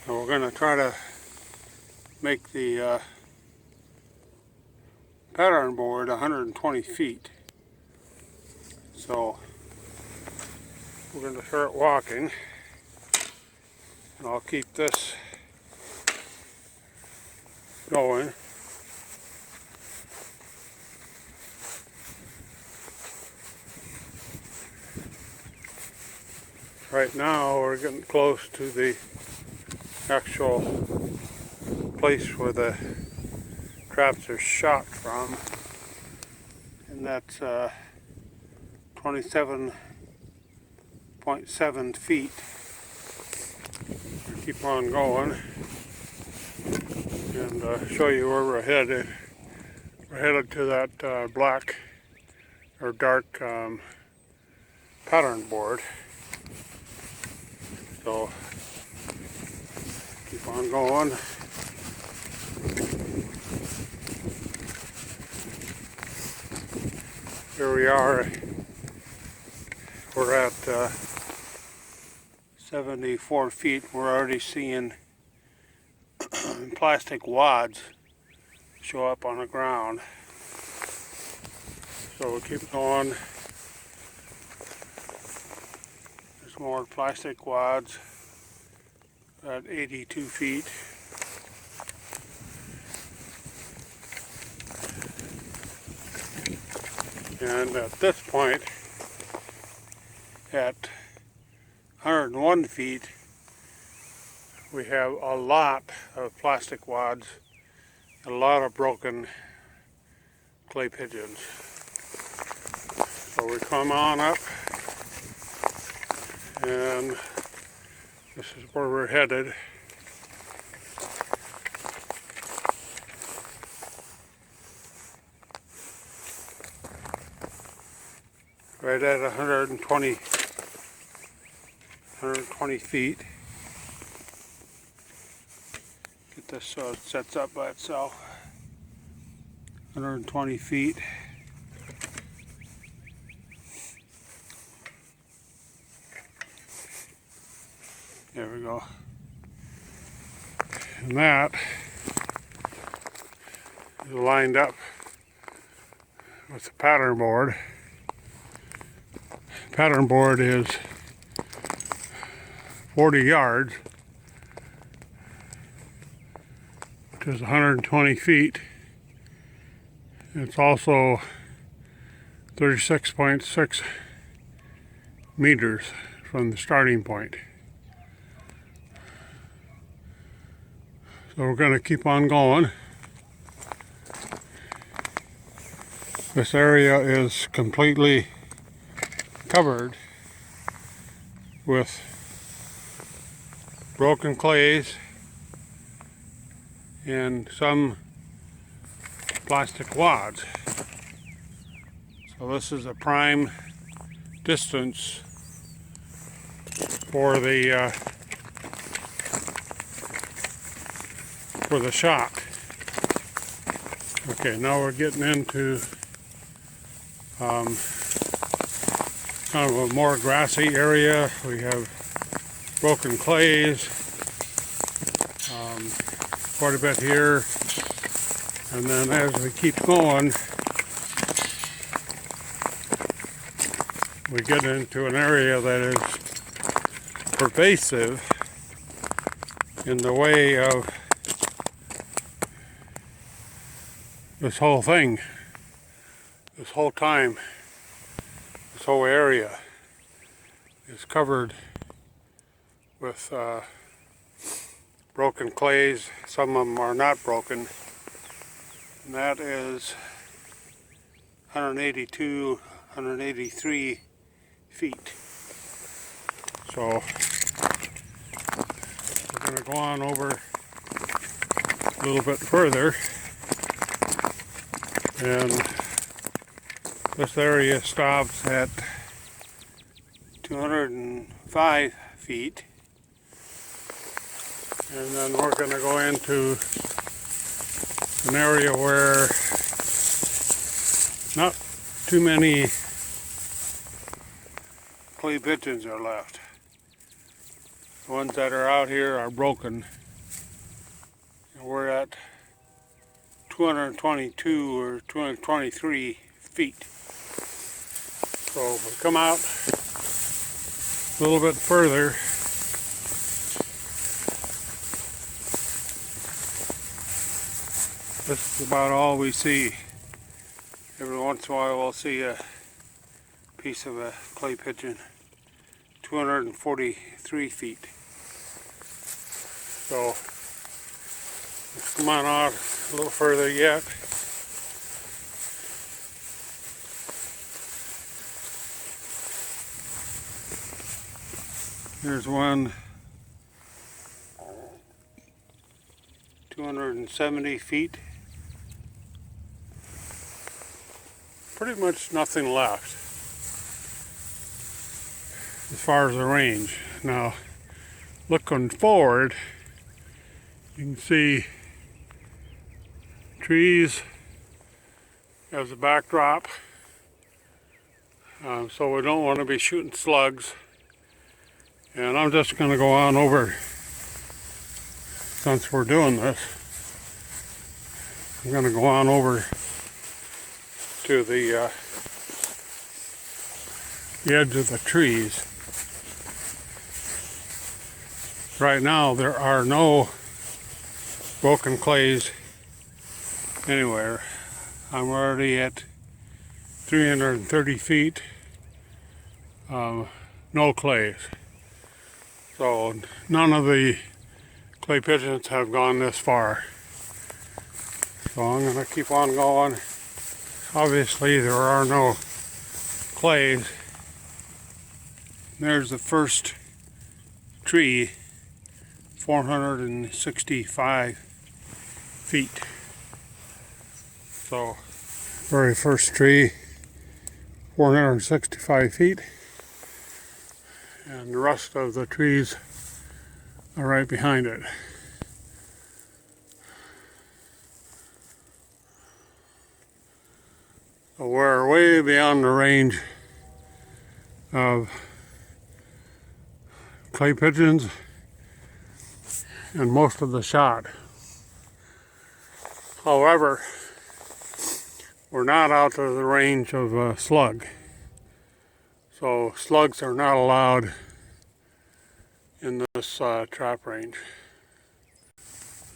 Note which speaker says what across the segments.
Speaker 1: And we're going to try to make the pattern board 120 feet. So we're going to start walking, and I'll keep this going. Right now we're getting close to the actual place where the traps are shot from, and that's 27.7 feet. We'll keep on going and show you where we're headed. We're headed to that black or dark pattern board. So keep on going. Here we are. We're at 74 feet. We're already seeing plastic wads show up on the ground. So we'll keep going. There's more plastic wads at 82 feet. And at this point, at 101 feet, we have a lot of plastic wads, a lot of broken clay pigeons. So we come on up, and this is where we're headed. Right at 120 feet. Get this so it sets up by itself. 120 feet. There we go. And that is lined up with the pattern board. Pattern board is 40 yards, which is 120 feet. It's also 36.6 meters from the starting point. So we're going to keep on going. This area is completely covered with broken clays and some plastic wads. So this is a prime distance for the shot. Okay, now we're getting into kind of a more grassy area. We have broken clays, quite a bit here, and then as we keep going, we get into an area that is pervasive in the way of this whole thing, this whole time. This whole area is covered with broken clays. Some of them are not broken. And that is 182, 183 feet. So we're going to go on over a little bit further. And this area stops at 205 feet, and then we're going to go into an area where not too many clay pigeons are left. The ones that are out here are broken. And we're at 222 or 223 feet. So if we come out a little bit further, this is about all we see. Every once in a while we'll see a piece of a clay pigeon. 243 feet. So let's come on out a little further yet. Here's one 270 feet. Pretty much nothing left as far as the range. Now, looking forward, you can see trees as a backdrop. So we don't want to be shooting slugs. And I'm just going to go on over, since we're doing this, I'm going to go on over to the edge of the trees. Right now there are no broken clays anywhere. I'm already at 330 feet, no clays. So none of the clay pigeons have gone this far. So I'm going to keep on going. Obviously there are no clays. There's the first tree, 465 feet. So, very first tree, 465 feet. And the rest of the trees are right behind it. So we're way beyond the range of clay pigeons and most of the shot. However, we're not out of the range of a slug. So slugs are not allowed in this trap range.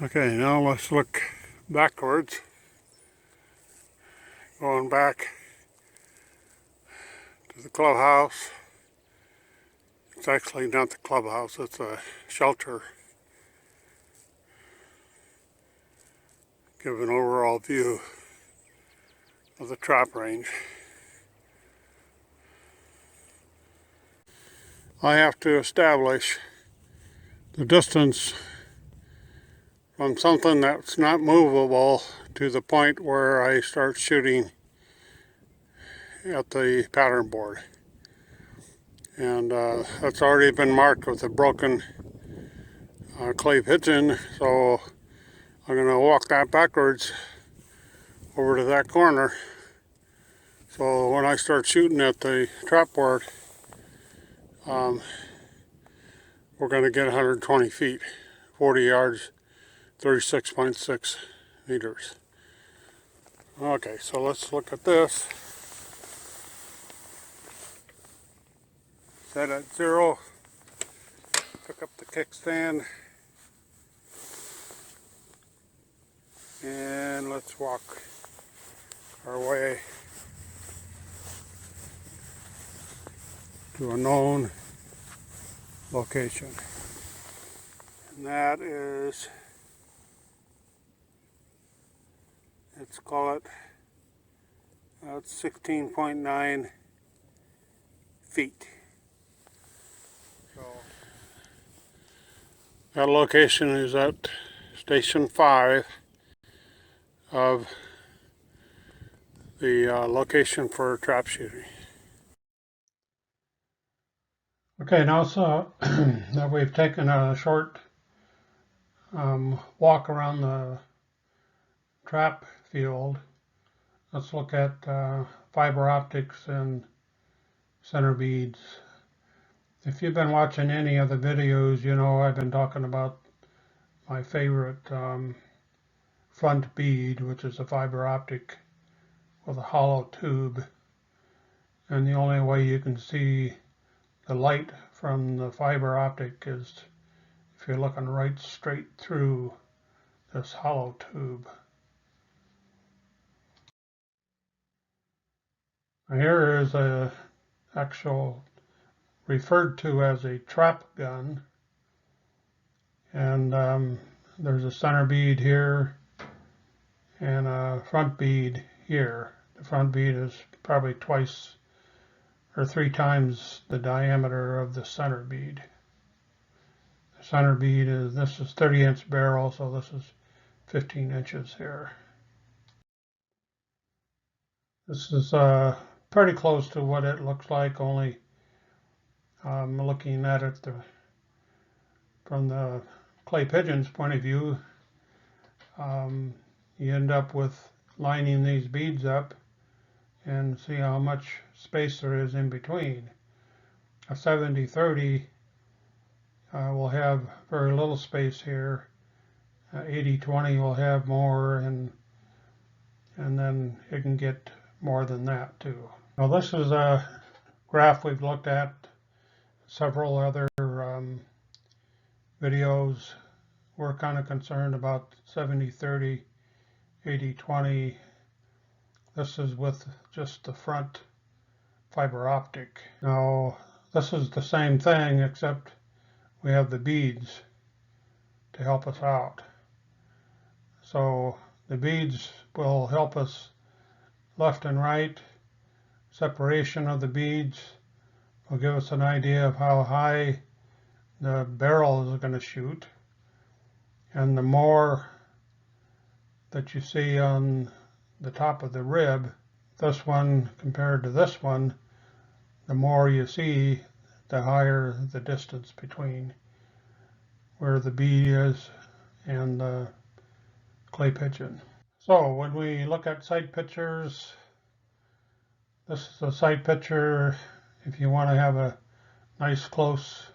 Speaker 1: Okay, now let's look backwards. Going back to the clubhouse. It's actually not the clubhouse, it's a shelter. Give an overall view of the trap range. I have to establish the distance from something that's not movable to the point where I start shooting at the pattern board. And that's already been marked with a broken clay pigeon, so I'm going to walk that backwards over to that corner. So when I start shooting at the trap board, we're going to get 120 feet, 40 yards, 36.6 meters. Okay, so let's look at this. Set at 0. Pick up the kickstand. And let's walk our way to a known location. And that is, let's call it, it's 16.9 feet. So that location is at Station 5 of the location for trap shooting. Okay, now so that we've taken a short walk around the trap field, let's look at fiber optics and center beads If you've been watching any of the videos, you know I've been talking about my favorite front bead, which is a fiber optic with a hollow tube. And the only way you can see the light from the fiber optic is if you're looking right straight through this hollow tube. Here is a actual referred to as a trap gun, and there's a center bead here and a front bead here. The front bead is probably twice or 3 times the diameter of the center bead. The center bead is, this is 30-inch barrel, so this is 15 inches here. This is pretty close to what it looks like, only looking at it from the clay pigeon's point of view, you end up with lining these beads up and see how much space there is in between. A 70-30 will have very little space here. 80-20 will have more, and then it can get more than that too. Now this is a graph we've looked at several other videos. We're kind of concerned about 70-30, 80-20. This is with just the front fiber optic. Now this is the same thing, except we have the beads to help us out. So the beads will help us left and right. Separation of the beads will give us an idea of how high the barrel is going to shoot. And the more that you see on the top of the rib, this one compared to this one, the more you see, the higher the distance between where the bead is and the clay pigeon. So when we look at sight pictures, this is a sight picture if you want to have a nice close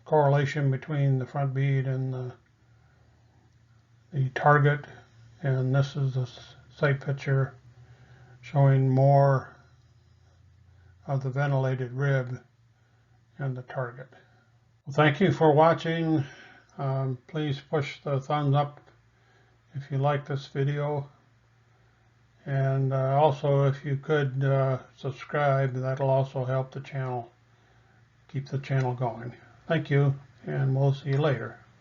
Speaker 1: correlation between the front bead and the target, and this is a sight picture showing more of the ventilated rib and the target. Well, thank you for watching. Please push the thumbs up if you like this video, and also if you could subscribe, that'll also help the channel, keep the channel going. Thank you, and we'll see you later.